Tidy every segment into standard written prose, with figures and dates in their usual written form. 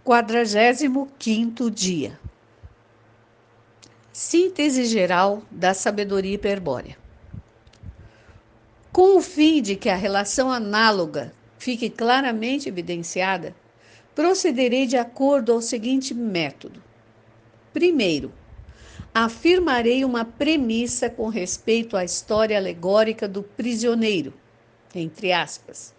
45º dia. Síntese geral da sabedoria hiperbórea. Com o fim de que a relação análoga fique claramente evidenciada, procederei de acordo ao seguinte método. Primeiro, afirmarei uma premissa com respeito à história alegórica do prisioneiro, entre aspas.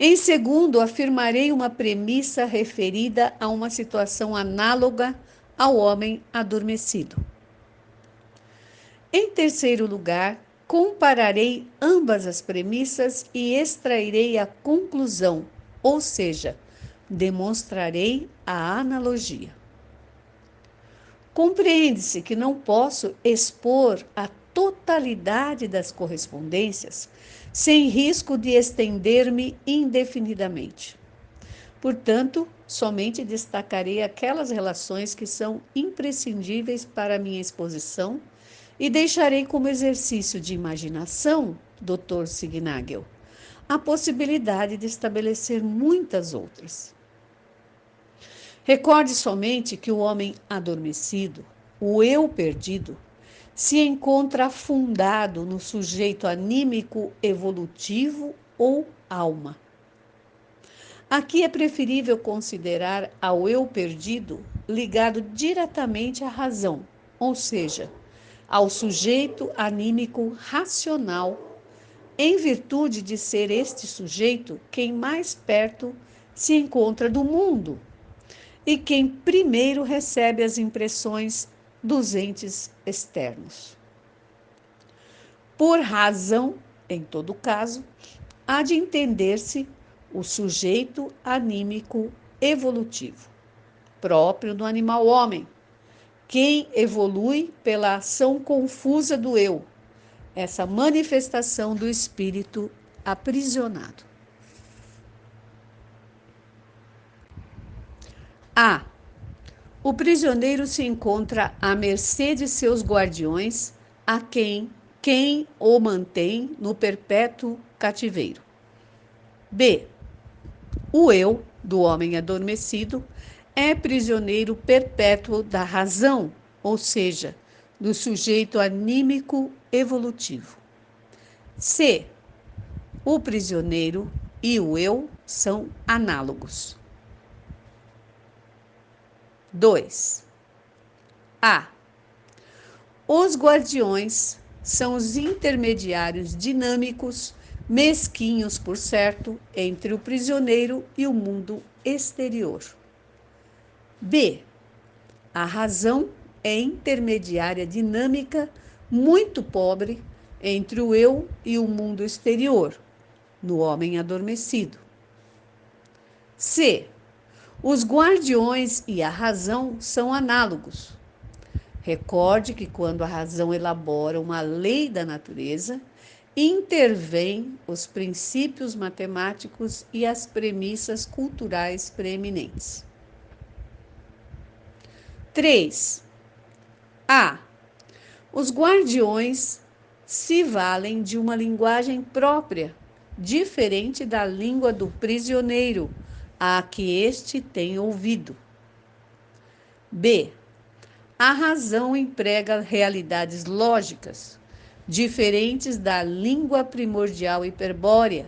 Em segundo, afirmarei uma premissa referida a uma situação análoga ao homem adormecido. Em terceiro lugar, compararei ambas as premissas e extrairei a conclusão, ou seja, demonstrarei a analogia. Compreende-se que não posso expor a totalidade das correspondências sem risco de estender-me indefinidamente. Portanto, somente destacarei aquelas relações que são imprescindíveis para a minha exposição e deixarei como exercício de imaginação, Dr. Signagel, a possibilidade de estabelecer muitas outras. Recorde somente que o homem adormecido, o eu perdido, se encontra afundado no sujeito anímico evolutivo ou alma. Aqui é preferível considerar ao eu perdido ligado diretamente à razão, ou seja, ao sujeito anímico racional, em virtude de ser este sujeito quem mais perto se encontra do mundo e quem primeiro recebe as impressões dos entes externos. Por razão, em todo caso, há de entender-se o sujeito anímico evolutivo, próprio do animal homem, quem evolui pela ação confusa do eu, essa manifestação do espírito aprisionado. A. O prisioneiro se encontra à mercê de seus guardiões, a quem o mantém no perpétuo cativeiro. B. O eu, do homem adormecido, é prisioneiro perpétuo da razão, ou seja, do sujeito anímico evolutivo. C. O prisioneiro e o eu são análogos. 2. A. Os guardiões são os intermediários dinâmicos, mesquinhos, por certo, entre o prisioneiro e o mundo exterior. B. A razão é intermediária dinâmica, muito pobre, entre o eu e o mundo exterior, no homem adormecido. C. Os guardiões e a razão são análogos. Recorde que quando a razão elabora uma lei da natureza, intervêm os princípios matemáticos e as premissas culturais preeminentes. 3. A. Os guardiões se valem de uma linguagem própria, diferente da língua do prisioneiro, a que este tem ouvido. B. A razão emprega realidades lógicas, diferentes da língua primordial hiperbórea,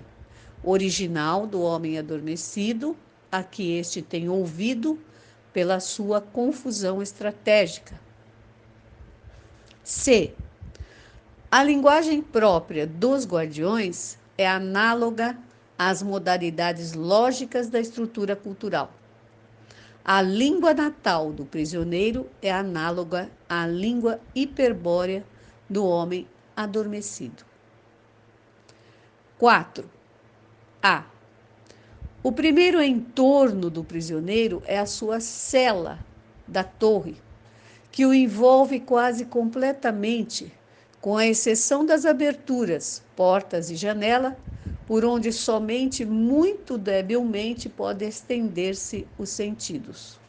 original do homem adormecido, a que este tem ouvido pela sua confusão estratégica. C. A linguagem própria dos guardiões é análoga às modalidades lógicas da estrutura cultural. A língua natal do prisioneiro é análoga à língua hiperbórea do homem adormecido. 4. A. O primeiro entorno do prisioneiro é a sua cela da torre, que o envolve quase completamente, com a exceção das aberturas, portas e janela, por onde somente muito debilmente pode estender-se os sentidos.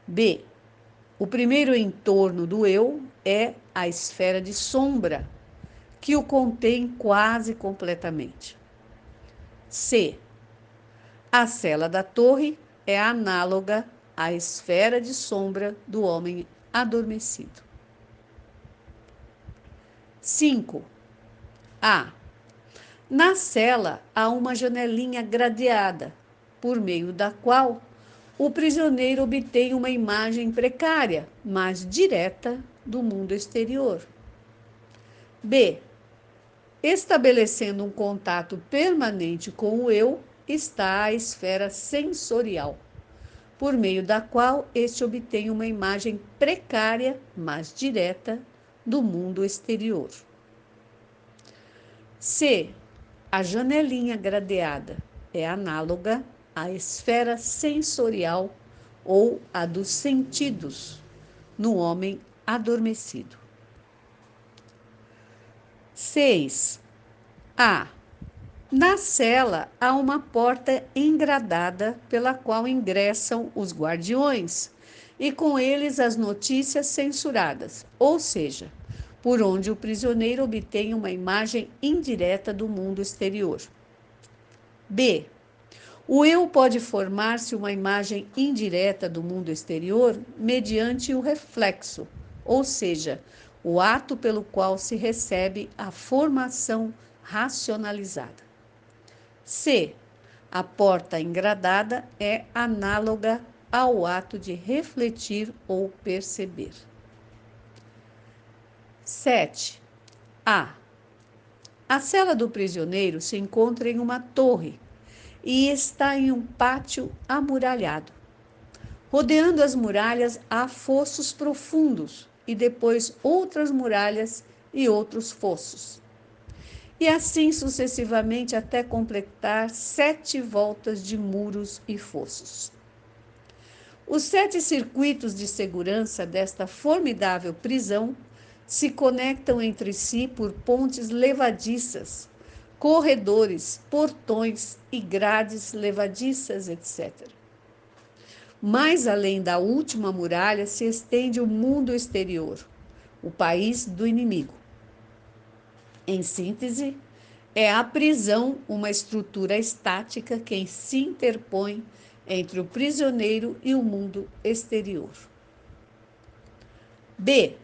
B. O primeiro entorno do eu é a esfera de sombra, que o contém quase completamente. C. A cela da torre é análoga à esfera de sombra do homem adormecido. 5. A. Na cela há uma janelinha gradeada, por meio da qual o prisioneiro obtém uma imagem precária, mas direta, do mundo exterior. B. Estabelecendo um contato permanente com o eu, está a esfera sensorial, por meio da qual este obtém uma imagem precária, mas direta, do mundo exterior. C. A janelinha gradeada é análoga à esfera sensorial ou à dos sentidos no homem adormecido. 6. A. Na cela há uma porta engradada pela qual ingressam os guardiões e com eles as notícias censuradas, ou seja, por onde o prisioneiro obtém uma imagem indireta do mundo exterior. B. O eu pode formar-se uma imagem indireta do mundo exterior mediante o reflexo, ou seja, o ato pelo qual se recebe a formação racionalizada. C. A porta engradada é análoga ao ato de refletir ou perceber. 7. A. A cela do prisioneiro se encontra em uma torre e está em um pátio amuralhado. Rodeando as muralhas há fossos profundos e depois outras muralhas e outros fossos. E assim sucessivamente até completar 7 voltas de muros e fossos. Os 7 circuitos de segurança desta formidável prisão se conectam entre si por pontes levadiças, corredores, portões e grades levadiças, etc. Mais além da última muralha se estende o mundo exterior, o país do inimigo. Em síntese, é a prisão uma estrutura estática que se interpõe entre o prisioneiro e o mundo exterior. B.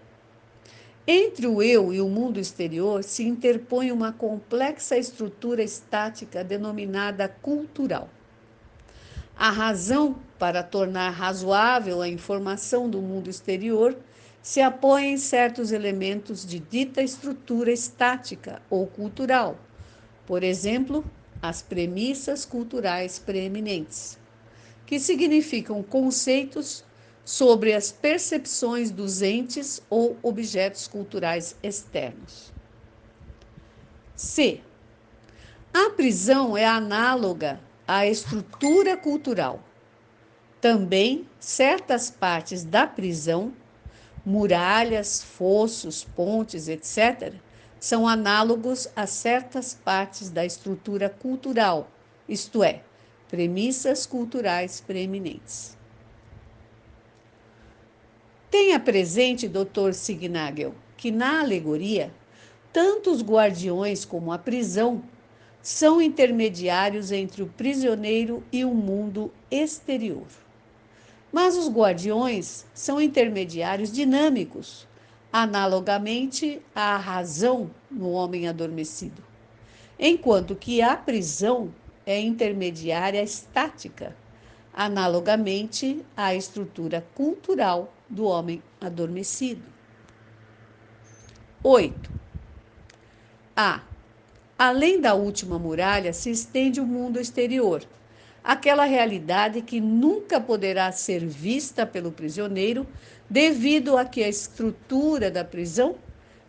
Entre o eu e o mundo exterior se interpõe uma complexa estrutura estática denominada cultural. A razão para tornar razoável a informação do mundo exterior se apoia em certos elementos de dita estrutura estática ou cultural, por exemplo, as premissas culturais preeminentes, que significam conceitos sobre as percepções dos entes ou objetos culturais externos. C. A prisão é análoga à estrutura cultural. Também certas partes da prisão, muralhas, fossos, pontes, etc., são análogos a certas partes da estrutura cultural, isto é, premissas culturais preeminentes. Tenha presente, Dr. Signagel, que na alegoria, tanto os guardiões como a prisão são intermediários entre o prisioneiro e o mundo exterior. Mas os guardiões são intermediários dinâmicos, analogamente à razão no homem adormecido, enquanto que a prisão é intermediária estática, analogamente à estrutura cultural do homem adormecido. 8. A. Além da última muralha se estende o mundo exterior, aquela realidade que nunca poderá ser vista pelo prisioneiro, devido a que a estrutura da prisão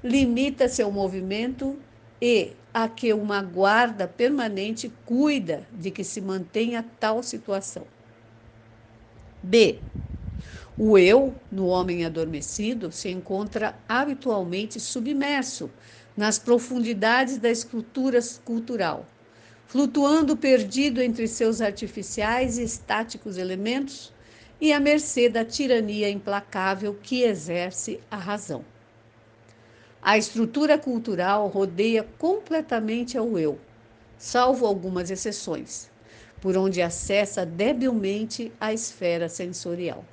limita seu movimento e a que uma guarda permanente cuida de que se mantenha tal situação. B. O eu, no homem adormecido, se encontra habitualmente submerso nas profundidades da estrutura cultural, flutuando perdido entre seus artificiais e estáticos elementos e à mercê da tirania implacável que exerce a razão. A estrutura cultural rodeia completamente ao eu, salvo algumas exceções, por onde acessa debilmente a esfera sensorial.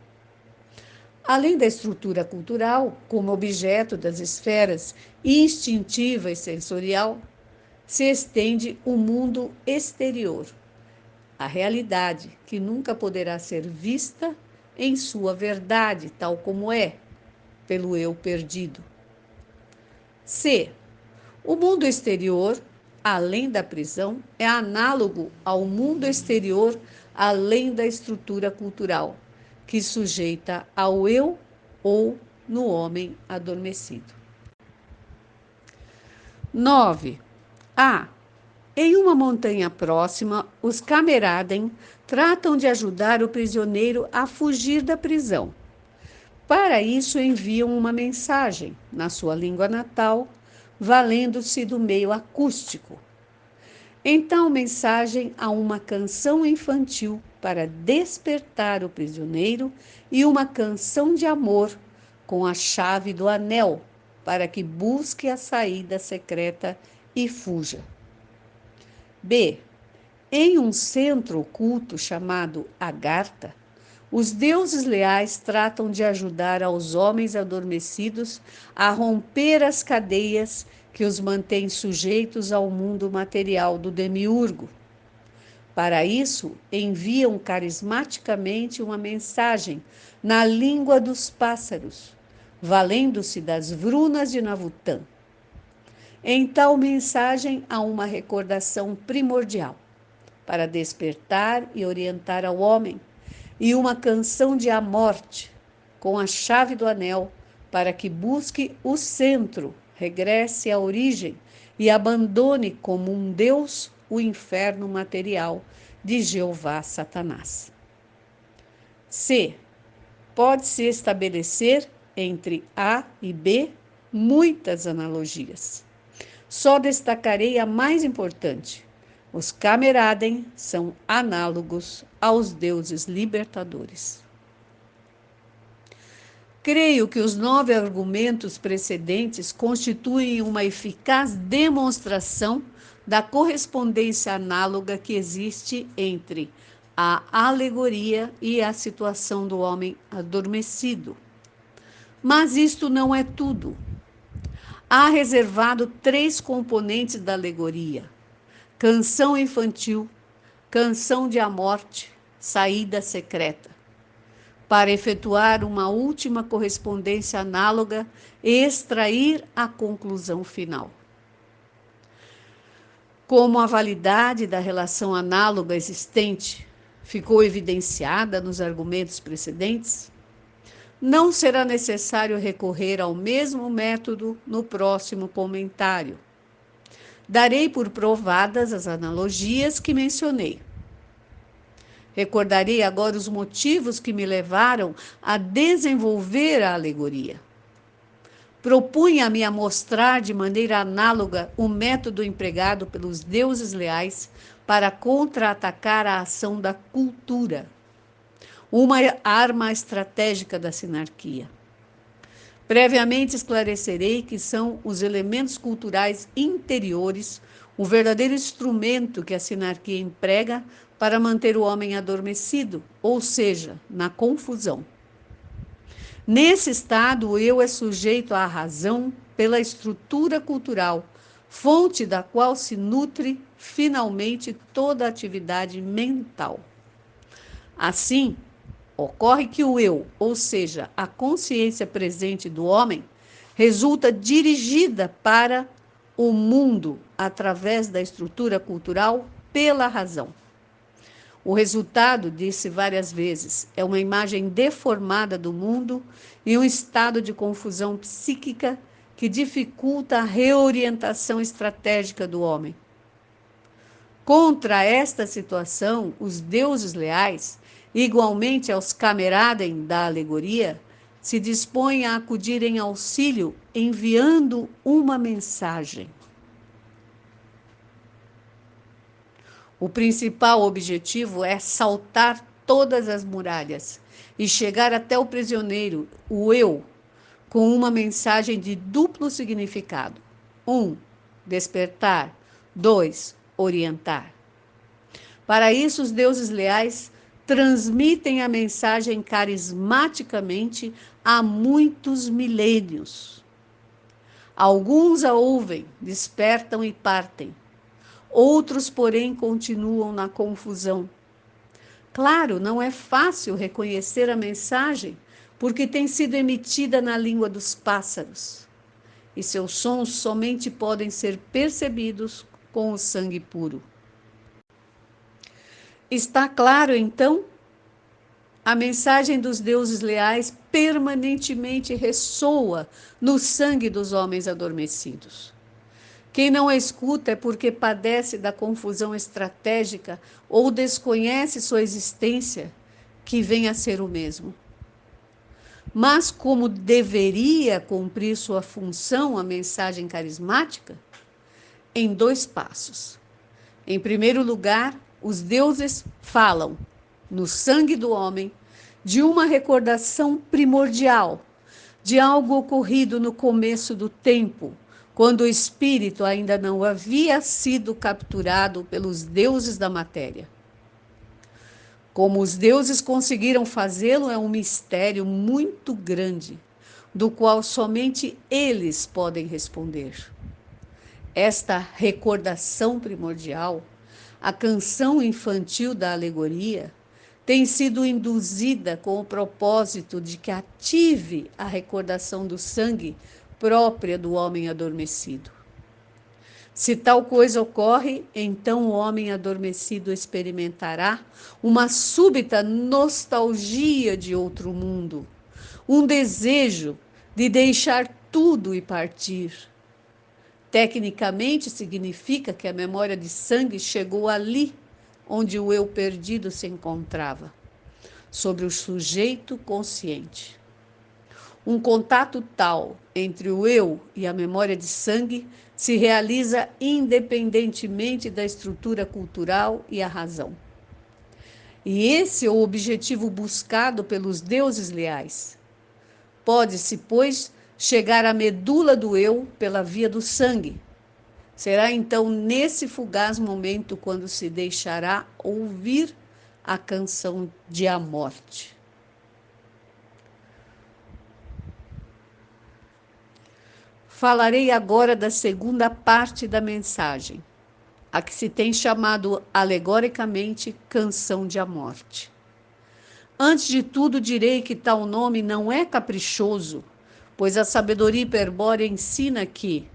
Além da estrutura cultural, como objeto das esferas instintiva e sensorial, se estende o mundo exterior, a realidade que nunca poderá ser vista em sua verdade, tal como é, pelo eu perdido. C. O mundo exterior, além da prisão, é análogo ao mundo exterior, além da estrutura cultural, que sujeita ao eu ou no homem adormecido. 9. A. Em uma montanha próxima, os Cameraden tratam de ajudar o prisioneiro a fugir da prisão. Para isso, enviam uma mensagem, na sua língua natal, valendo-se do meio acústico. Então, mensagem a uma canção infantil para despertar o prisioneiro e uma canção de amor com a chave do anel para que busque a saída secreta e fuja. B. Em um centro oculto chamado Agartha, os deuses leais tratam de ajudar aos homens adormecidos a romper as cadeias que os mantêm sujeitos ao mundo material do demiurgo. Para isso, enviam carismaticamente uma mensagem na língua dos pássaros, valendo-se das Vrunas de Navutã. Em tal mensagem há uma recordação primordial para despertar e orientar ao homem, e uma canção de amorte com a chave do anel para que busque o centro, regresse à origem e abandone como um deus o inferno material de Jeová Satanás. C. Pode-se estabelecer entre A e B muitas analogias. Só destacarei a mais importante. Os Cameraden são análogos aos deuses libertadores. Creio que os 9 argumentos precedentes constituem uma eficaz demonstração da correspondência análoga que existe entre a alegoria e a situação do homem adormecido. Mas isto não é tudo. Há reservado 3 componentes da alegoria: canção infantil, canção de amorte, saída secreta, para efetuar uma última correspondência análoga e extrair a conclusão final. Como a validade da relação análoga existente ficou evidenciada nos argumentos precedentes, não será necessário recorrer ao mesmo método no próximo comentário. Darei por provadas as analogias que mencionei. Recordarei agora os motivos que me levaram a desenvolver a alegoria. Propunha-me a mostrar de maneira análoga o método empregado pelos deuses leais para contra-atacar a ação da cultura, uma arma estratégica da sinarquia. Previamente esclarecerei que são os elementos culturais interiores o verdadeiro instrumento que a sinarquia emprega para manter o homem adormecido, ou seja, na confusão. Nesse estado, o eu é sujeito à razão pela estrutura cultural, fonte da qual se nutre finalmente toda a atividade mental. Assim, ocorre que o eu, ou seja, a consciência presente do homem, resulta dirigida para o mundo através da estrutura cultural pela razão. O resultado, disse várias vezes, é uma imagem deformada do mundo e um estado de confusão psíquica que dificulta a reorientação estratégica do homem. Contra esta situação, os deuses leais, igualmente aos Cameraden da alegoria, se dispõem a acudir em auxílio enviando uma mensagem. O principal objetivo é saltar todas as muralhas e chegar até o prisioneiro, o eu, com uma mensagem de duplo significado. 1. Despertar. 2. Orientar. Para isso, os deuses leais transmitem a mensagem carismaticamente há muitos milênios. Alguns a ouvem, despertam e partem. Outros, porém, continuam na confusão. Claro, não é fácil reconhecer a mensagem, porque tem sido emitida na língua dos pássaros, e seus sons somente podem ser percebidos com o sangue puro. Está claro, então? A mensagem dos deuses leais permanentemente ressoa no sangue dos homens adormecidos. Quem não a escuta é porque padece da confusão estratégica ou desconhece sua existência, que vem a ser o mesmo. Mas como deveria cumprir sua função a mensagem carismática? Em 2 passos. Em primeiro lugar, os deuses falam, no sangue do homem, de uma recordação primordial, de algo ocorrido no começo do tempo, quando o espírito ainda não havia sido capturado pelos deuses da matéria. Como os deuses conseguiram fazê-lo é um mistério muito grande, do qual somente eles podem responder. Esta recordação primordial, a canção infantil da alegoria, tem sido induzida com o propósito de que ative a recordação do sangue própria do homem adormecido. Se tal coisa ocorre, então o homem adormecido experimentará uma súbita nostalgia de outro mundo, um desejo de deixar tudo e partir. Tecnicamente, significa que a memória de sangue chegou ali onde o eu perdido se encontrava, sobre o sujeito consciente. Um contato tal entre o eu e a memória de sangue se realiza independentemente da estrutura cultural e a razão. E esse é o objetivo buscado pelos deuses leais. Pode-se, pois, chegar à medula do eu pela via do sangue. Será então nesse fugaz momento quando se deixará ouvir a canção de a morte. Falarei agora da segunda parte da mensagem, a que se tem chamado alegoricamente Canção de a Morte. Antes de tudo, direi que tal nome não é caprichoso, pois a sabedoria hiperbórea ensina que,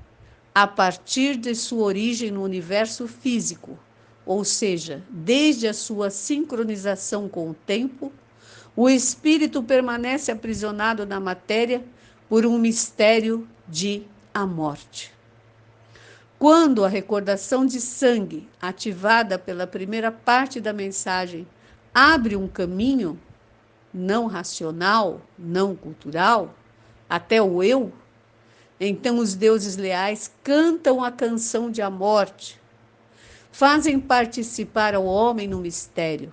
a partir de sua origem no universo físico, ou seja, desde a sua sincronização com o tempo, o espírito permanece aprisionado na matéria por um mistério de a morte. Quando a recordação de sangue, ativada pela primeira parte da mensagem, abre um caminho não racional, não cultural, até o eu, então os deuses leais cantam a canção de a morte, fazem participar ao homem no mistério.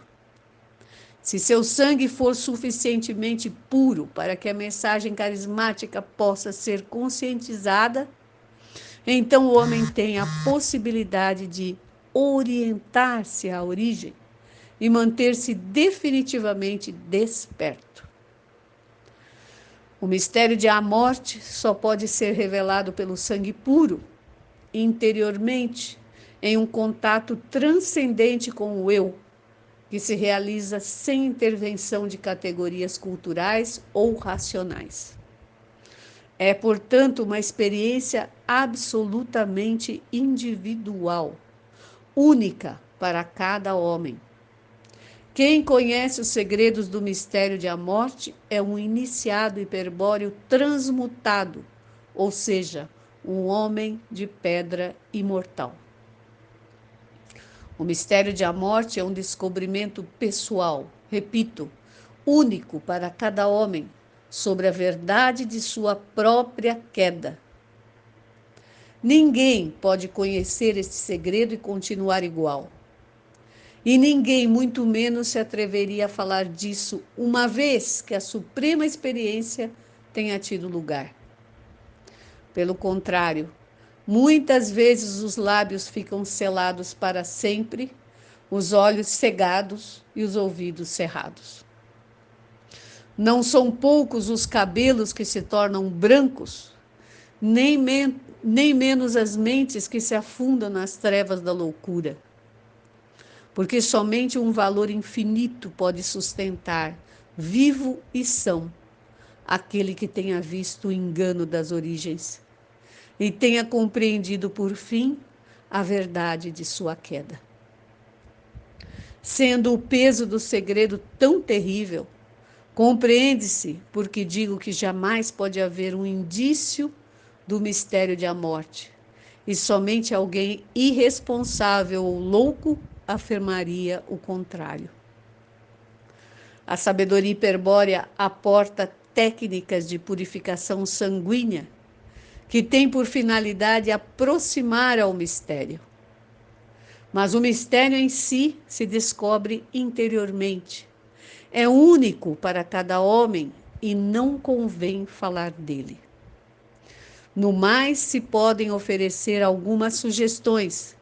Se seu sangue for suficientemente puro para que a mensagem carismática possa ser conscientizada, então o homem tem a possibilidade de orientar-se à origem e manter-se definitivamente desperto. O mistério de a morte só pode ser revelado pelo sangue puro, interiormente, em um contato transcendente com o eu, que se realiza sem intervenção de categorias culturais ou racionais. É, portanto, uma experiência absolutamente individual, única para cada homem. Quem conhece os segredos do mistério de a morte é um iniciado hiperbóreo transmutado, ou seja, um homem de pedra imortal. O mistério de a morte é um descobrimento pessoal, repito, único para cada homem, sobre a verdade de sua própria queda. Ninguém pode conhecer este segredo e continuar igual. E ninguém, muito menos, se atreveria a falar disso, uma vez que a suprema experiência tenha tido lugar. Pelo contrário, muitas vezes os lábios ficam selados para sempre, os olhos cegados e os ouvidos cerrados. Não são poucos os cabelos que se tornam brancos, nem menos as mentes que se afundam nas trevas da loucura. Porque somente um valor infinito pode sustentar, vivo e são, aquele que tenha visto o engano das origens e tenha compreendido por fim a verdade de sua queda. Sendo o peso do segredo tão terrível, compreende-se porque digo que jamais pode haver um indício do mistério de a morte, e somente alguém irresponsável ou louco afirmaria o contrário. A sabedoria hiperbórea aporta técnicas de purificação sanguínea que tem por finalidade aproximar ao mistério. Mas o mistério em si se descobre interiormente. É único para cada homem e não convém falar dele. No mais, se podem oferecer algumas sugestões,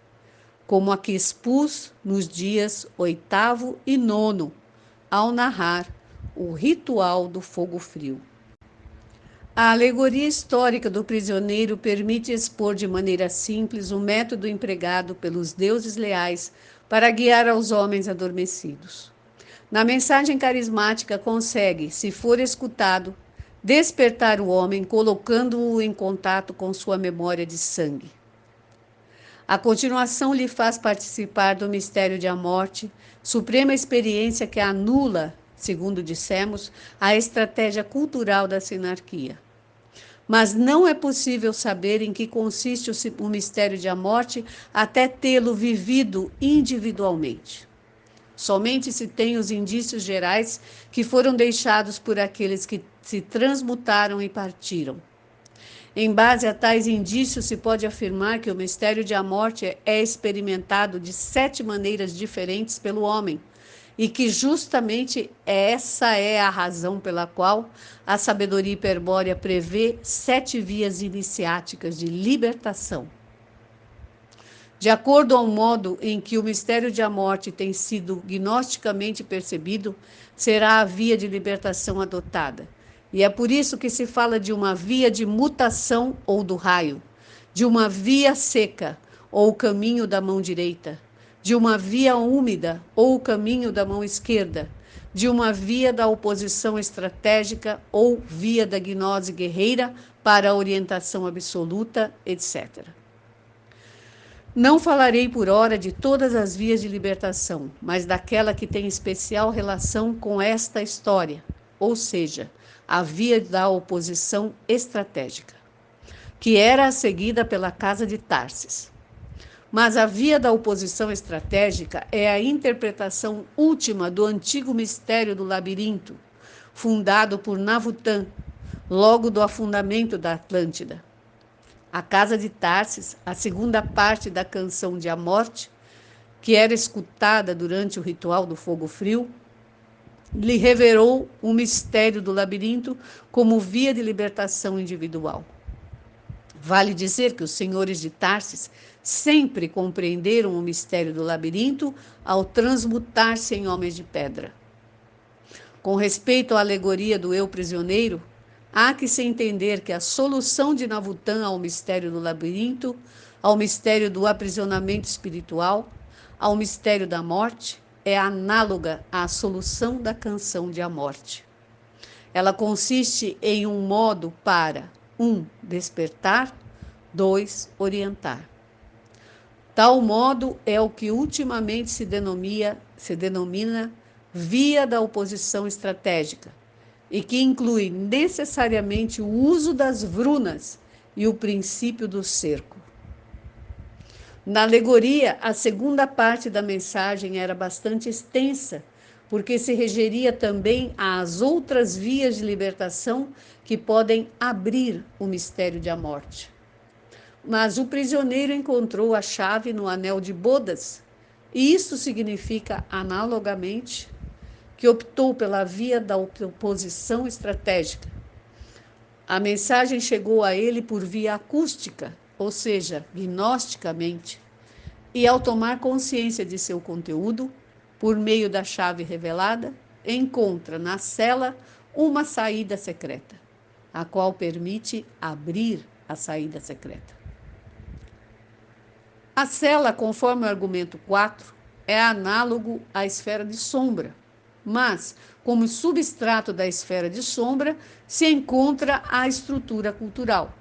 como a que expus nos dias 8º e 9º, ao narrar o ritual do fogo frio. A alegoria histórica do prisioneiro permite expor de maneira simples o método empregado pelos deuses leais para guiar aos homens adormecidos. Na mensagem carismática consegue, se for escutado, despertar o homem colocando-o em contato com sua memória de sangue. A continuação lhe faz participar do mistério de a morte, suprema experiência que anula, segundo dissemos, a estratégia cultural da sinarquia. Mas não é possível saber em que consiste o mistério de a morte até tê-lo vivido individualmente. Somente se tem os indícios gerais que foram deixados por aqueles que se transmutaram e partiram. Em base a tais indícios, se pode afirmar que o mistério de a morte é experimentado de 7 maneiras diferentes pelo homem, e que justamente essa é a razão pela qual a sabedoria hiperbórea prevê 7 vias iniciáticas de libertação. De acordo ao modo em que o mistério de a morte tem sido gnosticamente percebido, será a via de libertação adotada. E é por isso que se fala de uma via de mutação ou do raio, de uma via seca ou o caminho da mão direita, de uma via úmida ou o caminho da mão esquerda, de uma via da oposição estratégica ou via da gnose guerreira para a orientação absoluta, etc. Não falarei por hora de todas as vias de libertação, mas daquela que tem especial relação com esta história, ou seja, a via da oposição estratégica, que era a seguida pela casa de Tarsis. Mas a via da oposição estratégica é a interpretação última do antigo mistério do labirinto, fundado por Navutã, logo do afundamento da Atlântida. A casa de Tarsis, a segunda parte da canção de A Morte, que era escutada durante o ritual do fogo frio, lhe revelou o mistério do labirinto como via de libertação individual. Vale dizer que os senhores de Tarsis sempre compreenderam o mistério do labirinto ao transmutar-se em homens de pedra. Com respeito à alegoria do eu prisioneiro, há que se entender que a solução de Navutã ao mistério do labirinto, ao mistério do aprisionamento espiritual, ao mistério da morte, é análoga à solução da canção de A Morte. Ela consiste em um modo para 1. Despertar, 2. Orientar. Tal modo é o que ultimamente se denomina via da oposição estratégica, e que inclui necessariamente o uso das vrunas e o princípio do cerco. Na alegoria, a segunda parte da mensagem era bastante extensa, porque se referia também às outras vias de libertação que podem abrir o mistério de a morte. Mas o prisioneiro encontrou a chave no anel de bodas, e isso significa, analogamente, que optou pela via da oposição estratégica. A mensagem chegou a ele por via acústica, ou seja, gnosticamente, e, ao tomar consciência de seu conteúdo, por meio da chave revelada, encontra na cela uma saída secreta, a qual permite abrir a saída secreta. A cela, conforme o argumento 4, é análogo à esfera de sombra, mas, como substrato da esfera de sombra, se encontra a estrutura cultural.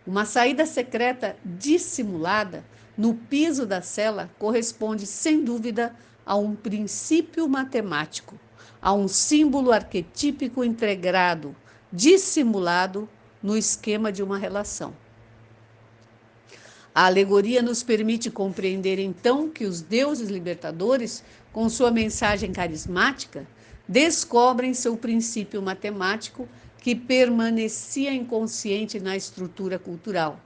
Uma saída secreta dissimulada no piso da cela corresponde, sem dúvida, a um princípio matemático, a um símbolo arquetípico integrado, dissimulado no esquema de uma relação. A alegoria nos permite compreender, então, que os deuses libertadores, com sua mensagem carismática, descobrem seu princípio matemático que permanecia inconsciente na estrutura cultural,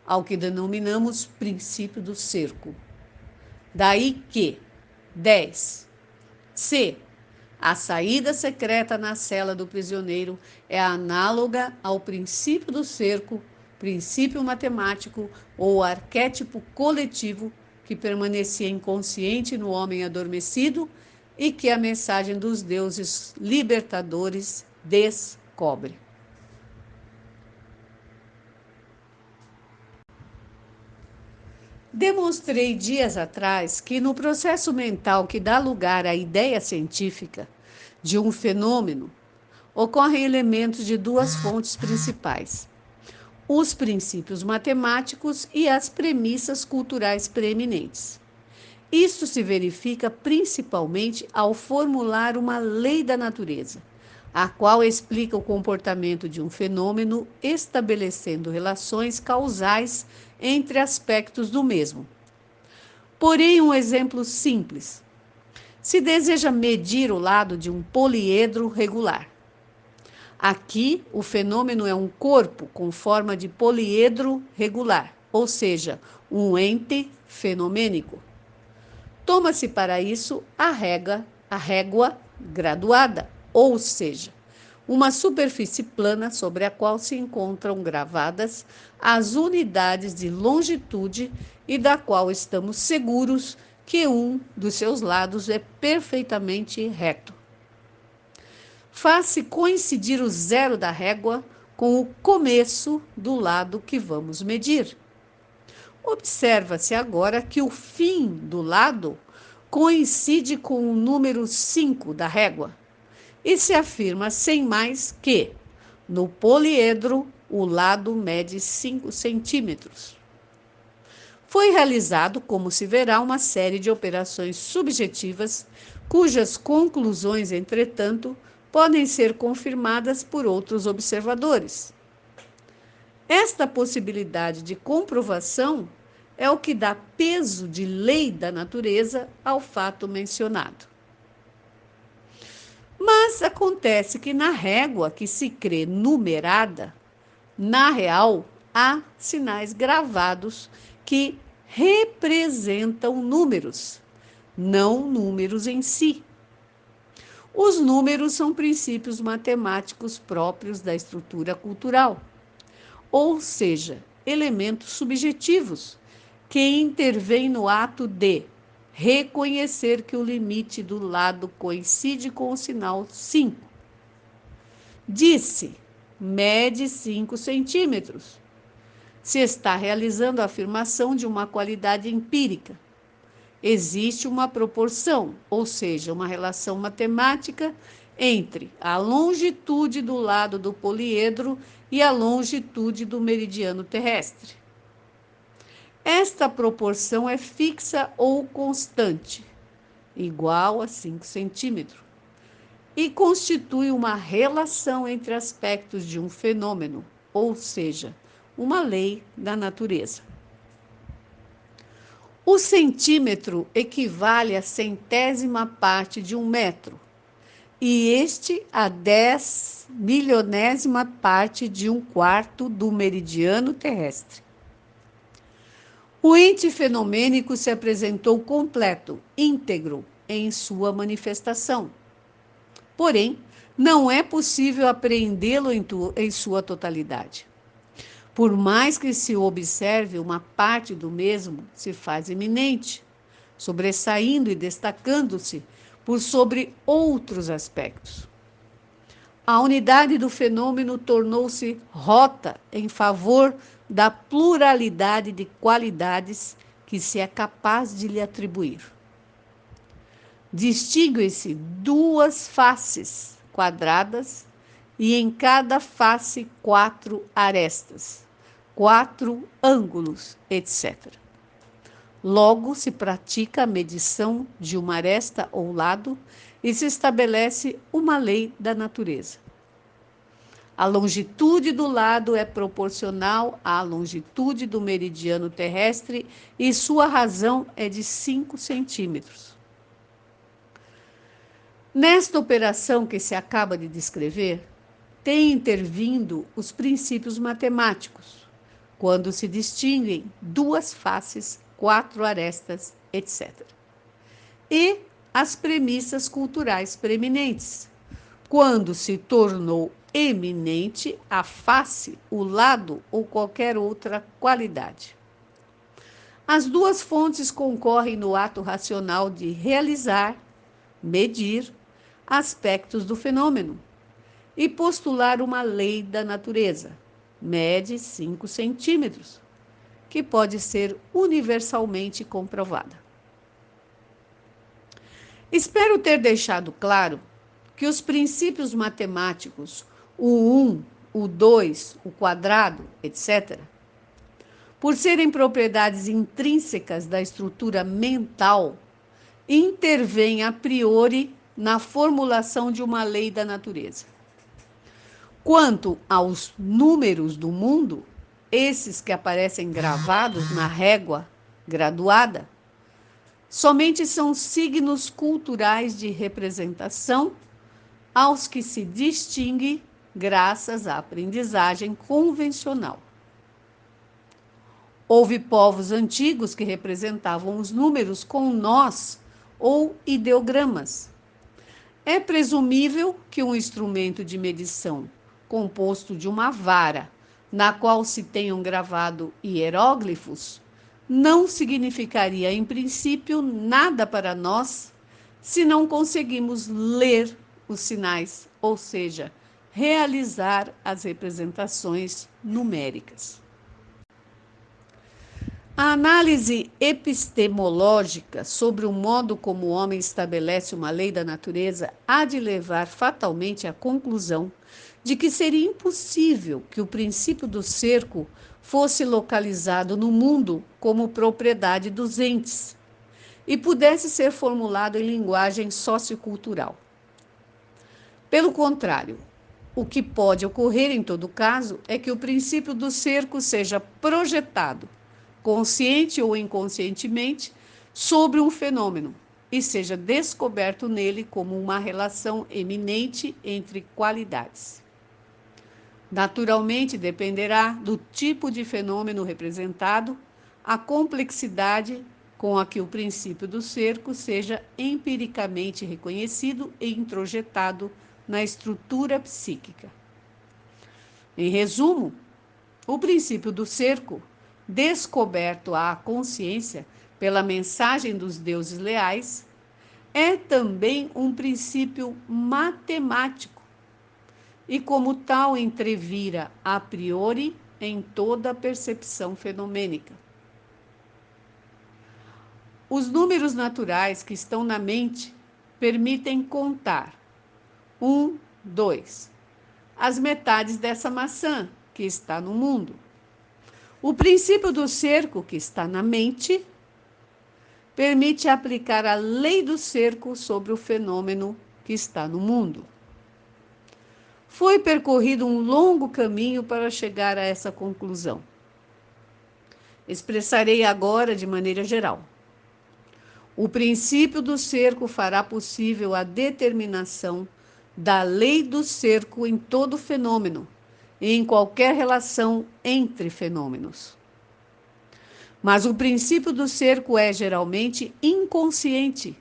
ao que denominamos princípio do cerco. Daí que 10. C. A saída secreta na cela do prisioneiro é análoga ao princípio do cerco, princípio matemático ou arquétipo coletivo que permanecia inconsciente no homem adormecido e que a mensagem dos deuses libertadores descobre. Demonstrei dias atrás que no processo mental que dá lugar à ideia científica de um fenômeno, ocorrem elementos de duas fontes principais: os princípios matemáticos e as premissas culturais preeminentes. Isto se verifica principalmente ao formular uma lei da natureza, a qual explica o comportamento de um fenômeno, estabelecendo relações causais entre aspectos do mesmo. Porém, um exemplo simples. Se deseja medir o lado de um poliedro regular. Aqui, o fenômeno é um corpo com forma de poliedro regular, ou seja, um ente fenomênico. Toma-se para isso a régua graduada, ou seja, uma superfície plana sobre a qual se encontram gravadas as unidades de longitude e da qual estamos seguros que um dos seus lados é perfeitamente reto. Faz-se coincidir o zero da régua com o começo do lado que vamos medir. Observa-se agora que o fim do lado coincide com o número 5 da régua e se afirma sem mais que, no poliedro, o lado mede 5 centímetros. Foi realizado, como se verá, uma série de operações subjetivas, cujas conclusões, entretanto, podem ser confirmadas por outros observadores. Esta possibilidade de comprovação é o que dá peso de lei da natureza ao fato mencionado. Mas acontece que na régua que se crê numerada, na real, há sinais gravados que representam números, não números em si. Os números são princípios matemáticos próprios da estrutura cultural, ou seja, elementos subjetivos que intervêm no ato de reconhecer que o limite do lado coincide com o sinal 5. Disse, mede 5 centímetros. Se está realizando a afirmação de uma qualidade empírica. Existe uma proporção, ou seja, uma relação matemática entre a longitude do lado do poliedro e a longitude do meridiano terrestre. Esta proporção é fixa ou constante, igual a 5 centímetros, e constitui uma relação entre aspectos de um fenômeno, ou seja, uma lei da natureza. O centímetro equivale à centésima parte de um metro, e este a 10 milionésima parte de um quarto do meridiano terrestre. O ente fenomênico se apresentou completo, íntegro em sua manifestação. Porém, não é possível apreendê-lo em sua totalidade. Por mais que se observe, uma parte do mesmo se faz eminente, sobressaindo e destacando-se por sobre outros aspectos. A unidade do fenômeno tornou-se rota em favor da pluralidade de qualidades que se é capaz de lhe atribuir. Distinguem-se duas faces quadradas e em cada face 4 arestas, 4 ângulos, etc. Logo, se pratica a medição de uma aresta ou lado e se estabelece uma lei da natureza. A longitude do lado é proporcional à longitude do meridiano terrestre e sua razão é de 5 centímetros. Nesta operação que se acaba de descrever, têm intervindo os princípios matemáticos, quando se distinguem duas faces, 4 arestas, etc. E as premissas culturais preeminentes, quando se tornou eminente a face, o lado ou qualquer outra qualidade. As duas fontes concorrem no ato racional de realizar, medir, aspectos do fenômeno e postular uma lei da natureza, mede 5 centímetros, que pode ser universalmente comprovada. Espero ter deixado claro que os princípios matemáticos, o 1, o 2, o quadrado, etc., por serem propriedades intrínsecas da estrutura mental, intervêm a priori na formulação de uma lei da natureza. Quanto aos números do mundo, esses que aparecem gravados na régua graduada, somente são signos culturais de representação aos que se distingue graças à aprendizagem convencional. Houve povos antigos que representavam os números com nós ou ideogramas. É presumível que um instrumento de medição composto de uma vara, na qual se tenham gravado hieróglifos, não significaria, em princípio, nada para nós se não conseguimos ler os sinais, ou seja, realizar as representações numéricas. A análise epistemológica sobre o modo como o homem estabelece uma lei da natureza há de levar fatalmente à conclusão de que seria impossível que o princípio do cerco fosse localizado no mundo como propriedade dos entes e pudesse ser formulado em linguagem sociocultural. Pelo contrário, o que pode ocorrer em todo caso é que o princípio do cerco seja projetado consciente ou inconscientemente, sobre um fenômeno e seja descoberto nele como uma relação eminente entre qualidades. Naturalmente, dependerá do tipo de fenômeno representado, a complexidade com a que o princípio do cerco seja empiricamente reconhecido e introjetado na estrutura psíquica. Em resumo, o princípio do cerco descoberto à consciência pela mensagem dos deuses leais, é também um princípio matemático e, como tal, entrevira a priori em toda a percepção fenomênica. Os números naturais que estão na mente permitem contar 1, 2, as metades dessa maçã que está no mundo. O princípio do cerco, que está na mente, permite aplicar a lei do cerco sobre o fenômeno que está no mundo. Foi percorrido um longo caminho para chegar a essa conclusão. Expressarei agora de maneira geral. O princípio do cerco fará possível a determinação da lei do cerco em todo fenômeno e em qualquer relação entre fenômenos. Mas o princípio do cerco é geralmente inconsciente,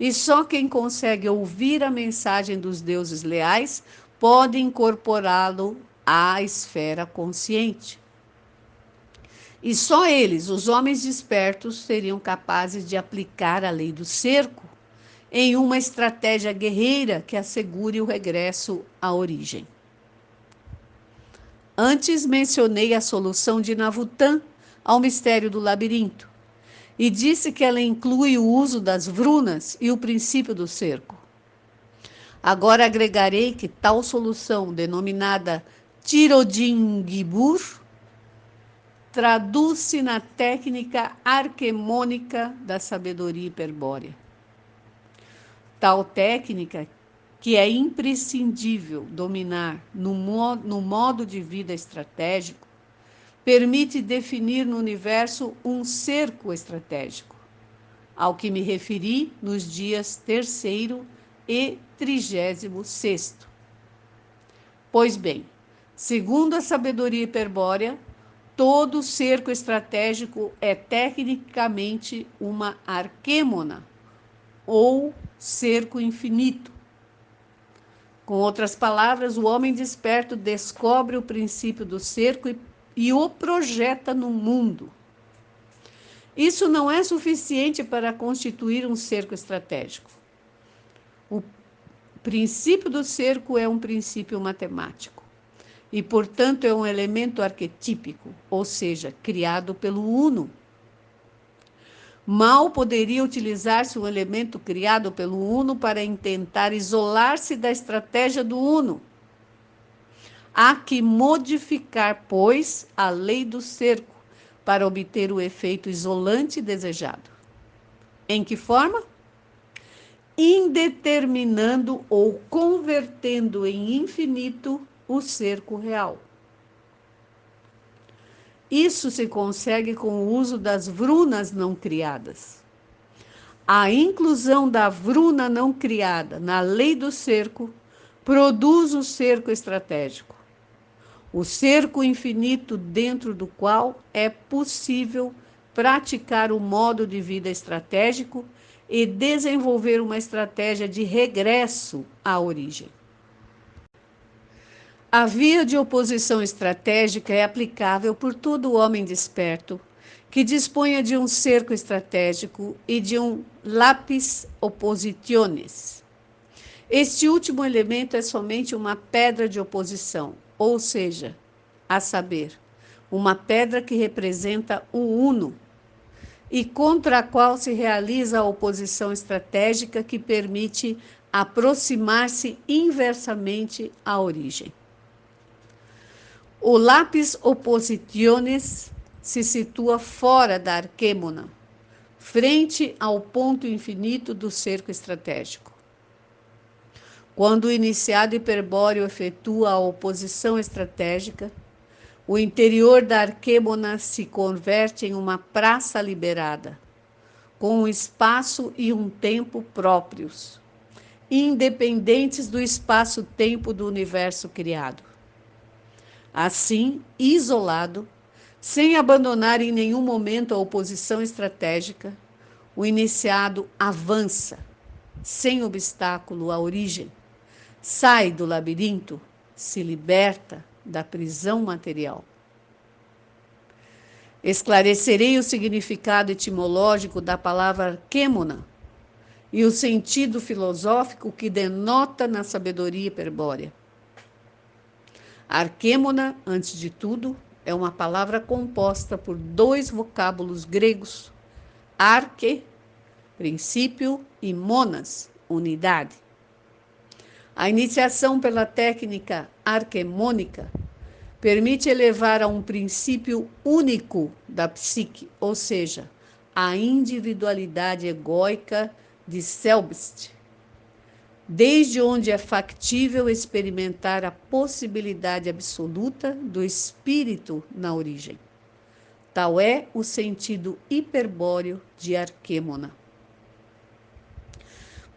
e só quem consegue ouvir a mensagem dos deuses leais pode incorporá-lo à esfera consciente. E só eles, os homens despertos, seriam capazes de aplicar a lei do cerco em uma estratégia guerreira que assegure o regresso à origem. Antes mencionei a solução de Navutã ao mistério do labirinto e disse que ela inclui o uso das vrunas e o princípio do cerco. Agora agregarei que tal solução, denominada Tirodingbur, traduz-se na técnica arquemônica da sabedoria hiperbórea. Tal técnica, que é imprescindível dominar no modo de vida estratégico, permite definir no universo um cerco estratégico, ao que me referi nos dias 3º e 36º. Pois bem, segundo a sabedoria hiperbórea, todo cerco estratégico é tecnicamente uma arquêmona, ou cerco infinito. Com outras palavras, o homem desperto descobre o princípio do cerco e o projeta no mundo. Isso não é suficiente para constituir um cerco estratégico. O princípio do cerco é um princípio matemático e, portanto, é um elemento arquetípico, ou seja, criado pelo Uno. Mal poderia utilizar-se um elemento criado pelo Uno para tentar isolar-se da estratégia do Uno. Há que modificar, pois, a lei do cerco para obter o efeito isolante desejado. Em que forma? Indeterminando ou convertendo em infinito o cerco real. Isso se consegue com o uso das vrunas não criadas. A inclusão da vruna não criada na lei do cerco produz o cerco estratégico. O cerco infinito dentro do qual é possível praticar o modo de vida estratégico e desenvolver uma estratégia de regresso à origem. A via de oposição estratégica é aplicável por todo homem desperto que disponha de um cerco estratégico e de um lapis oppositionis. Este último elemento é somente uma pedra de oposição, ou seja, a saber, uma pedra que representa o Uno e contra a qual se realiza a oposição estratégica que permite aproximar-se inversamente à origem. O lapis oppositionis se situa fora da arquêmona, frente ao ponto infinito do cerco estratégico. Quando o iniciado hiperbóreo efetua a oposição estratégica, o interior da arquêmona se converte em uma praça liberada, com um espaço e um tempo próprios, independentes do espaço-tempo do universo criado. Assim, isolado, sem abandonar em nenhum momento a oposição estratégica, o iniciado avança, sem obstáculo à origem, sai do labirinto, se liberta da prisão material. Esclarecerei o significado etimológico da palavra arquêmona e o sentido filosófico que denota na sabedoria hiperbórea. Arquêmona, antes de tudo, é uma palavra composta por dois vocábulos gregos, arque, princípio, e monas, unidade. A iniciação pela técnica arquemônica permite elevar a um princípio único da psique, ou seja, a individualidade egóica de Selbst, desde onde é factível experimentar a possibilidade absoluta do espírito na origem. Tal é o sentido hiperbóreo de arquêmona.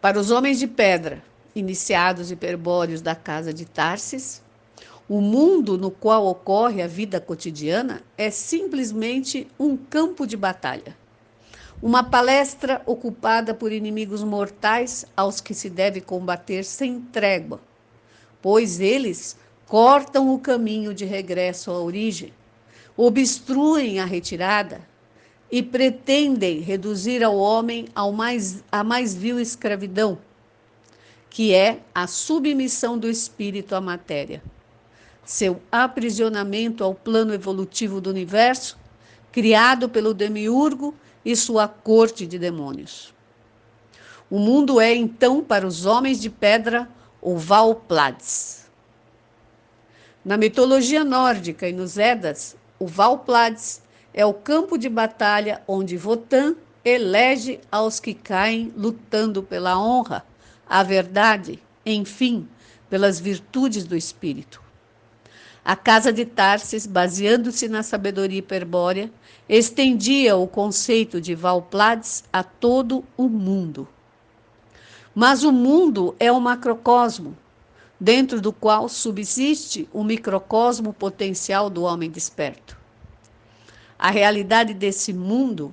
Para os homens de pedra, iniciados hiperbóreos da casa de Tarsis, o mundo no qual ocorre a vida cotidiana é simplesmente um campo de batalha. Uma palestra ocupada por inimigos mortais aos que se deve combater sem trégua, pois eles cortam o caminho de regresso à origem, obstruem a retirada e pretendem reduzir ao homem à mais vil escravidão, que é a submissão do espírito à matéria, seu aprisionamento ao plano evolutivo do universo, criado pelo demiurgo e sua corte de demônios. O mundo é, então, para os homens de pedra, o Valpladis. Na mitologia nórdica e nos Edas, o Valpladis é o campo de batalha onde Votan elege aos que caem lutando pela honra, a verdade, enfim, pelas virtudes do espírito. A casa de Tarsis, baseando-se na sabedoria hiperbórea, estendia o conceito de Valpladis a todo o mundo. Mas o mundo é um macrocosmo, dentro do qual subsiste o microcosmo potencial do homem desperto. A realidade desse mundo,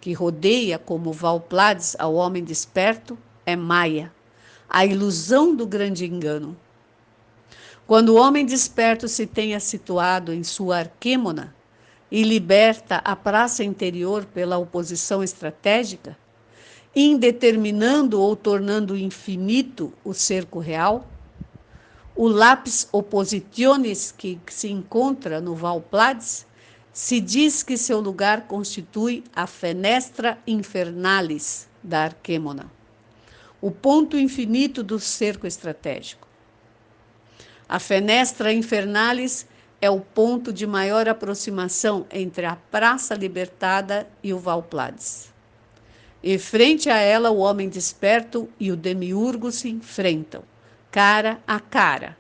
que rodeia como Valpladis ao homem desperto, é Maia, a ilusão do grande engano. Quando o homem desperto se tenha situado em sua arquêmona e liberta a praça interior pela oposição estratégica, indeterminando ou tornando infinito o cerco real, o lapis oppositionis que se encontra no Valpladis se diz que seu lugar constitui a fenestra infernalis da arquêmona, o ponto infinito do cerco estratégico. A fenestra infernalis é o ponto de maior aproximação entre a praça libertada e o Valpladis. E frente a ela o homem desperto e o demiurgo se enfrentam, cara a cara.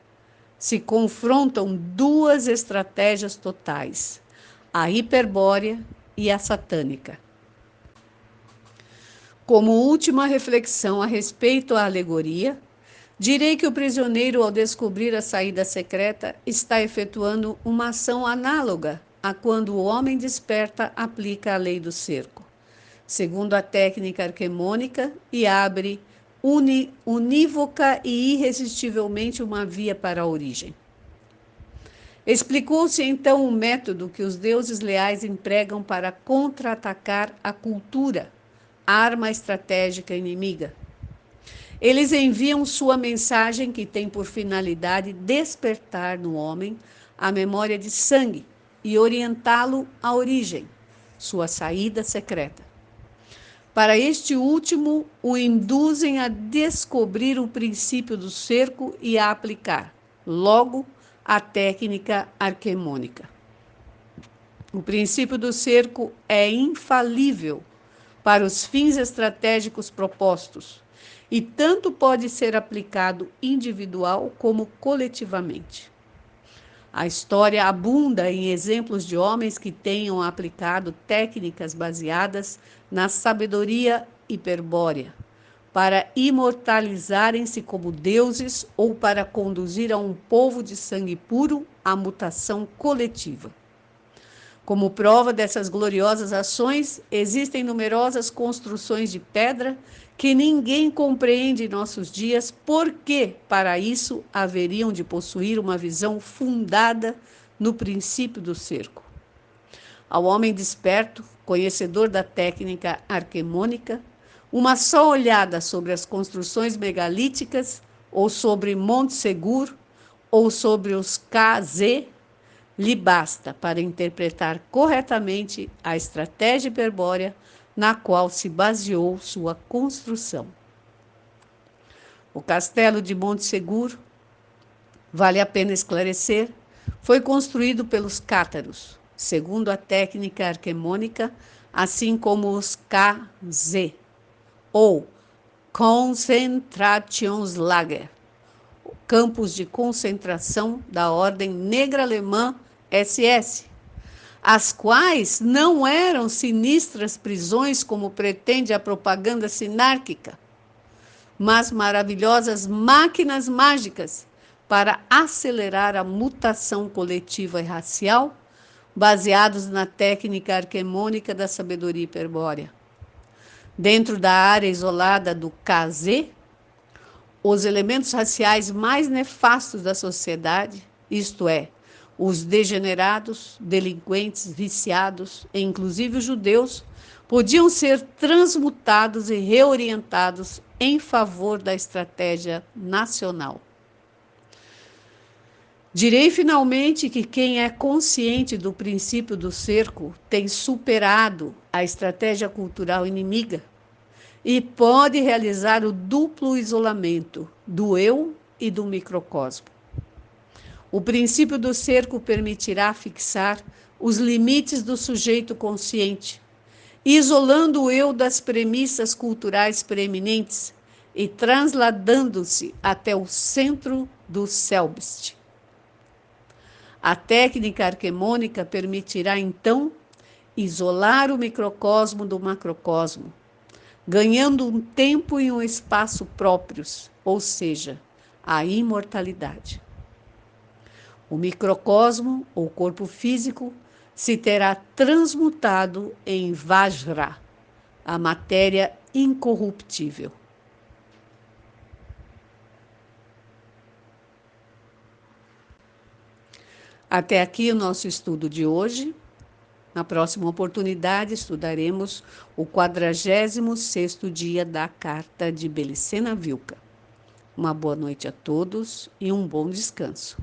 Se confrontam duas estratégias totais, a hiperbórea e a satânica. Como última reflexão a respeito à alegoria, direi que o prisioneiro, ao descobrir a saída secreta, está efetuando uma ação análoga a quando o homem desperta aplica a lei do cerco, segundo a técnica arquemônica, e abre unívoca e irresistivelmente uma via para a origem. Explicou-se então o método que os deuses leais empregam para contra-atacar a cultura, arma estratégica inimiga. Eles enviam sua mensagem que tem por finalidade despertar no homem a memória de sangue e orientá-lo à origem, sua saída secreta. Para este último, o induzem a descobrir o princípio do cerco e a aplicar, logo, a técnica arquemônica. O princípio do cerco é infalível para os fins estratégicos propostos e tanto pode ser aplicado individual como coletivamente. A história abunda em exemplos de homens que tenham aplicado técnicas baseadas na sabedoria hiperbórea para imortalizarem-se como deuses ou para conduzir a um povo de sangue puro à mutação coletiva. Como prova dessas gloriosas ações, existem numerosas construções de pedra que ninguém compreende em nossos dias, porque, para isso, haveriam de possuir uma visão fundada no princípio do cerco. Ao homem desperto, conhecedor da técnica arquemônica, uma só olhada sobre as construções megalíticas, ou sobre Monte Seguro, ou sobre os KZ, lhe basta para interpretar corretamente a estratégia hiperbórea na qual se baseou sua construção. O castelo de Monte Seguro, vale a pena esclarecer, foi construído pelos cátaros, segundo a técnica arquemônica, assim como os KZ, ou Konzentrationslager, campos de concentração da ordem negra alemã SS, as quais não eram sinistras prisões como pretende a propaganda sinárquica, mas maravilhosas máquinas mágicas para acelerar a mutação coletiva e racial, baseados na técnica arquemônica da sabedoria hiperbórea. Dentro da área isolada do KZ, os elementos raciais mais nefastos da sociedade, isto é, Os degenerados, delinquentes, viciados, e inclusive os judeus, podiam ser transmutados e reorientados em favor da estratégia nacional. Direi finalmente que quem é consciente do princípio do cerco tem superado a estratégia cultural inimiga e pode realizar o duplo isolamento do eu e do microcosmo. O princípio do cerco permitirá fixar os limites do sujeito consciente, isolando o eu das premissas culturais preeminentes e trasladando-se até o centro do selbst. A técnica arquemônica permitirá, então, isolar o microcosmo do macrocosmo, ganhando um tempo e um espaço próprios, ou seja, a imortalidade. O microcosmo, ou corpo físico, se terá transmutado em Vajra, a matéria incorruptível. Até aqui o nosso estudo de hoje. Na próxima oportunidade, estudaremos o 46º dia da Carta de Belicena Vilca. Uma boa noite a todos e um bom descanso.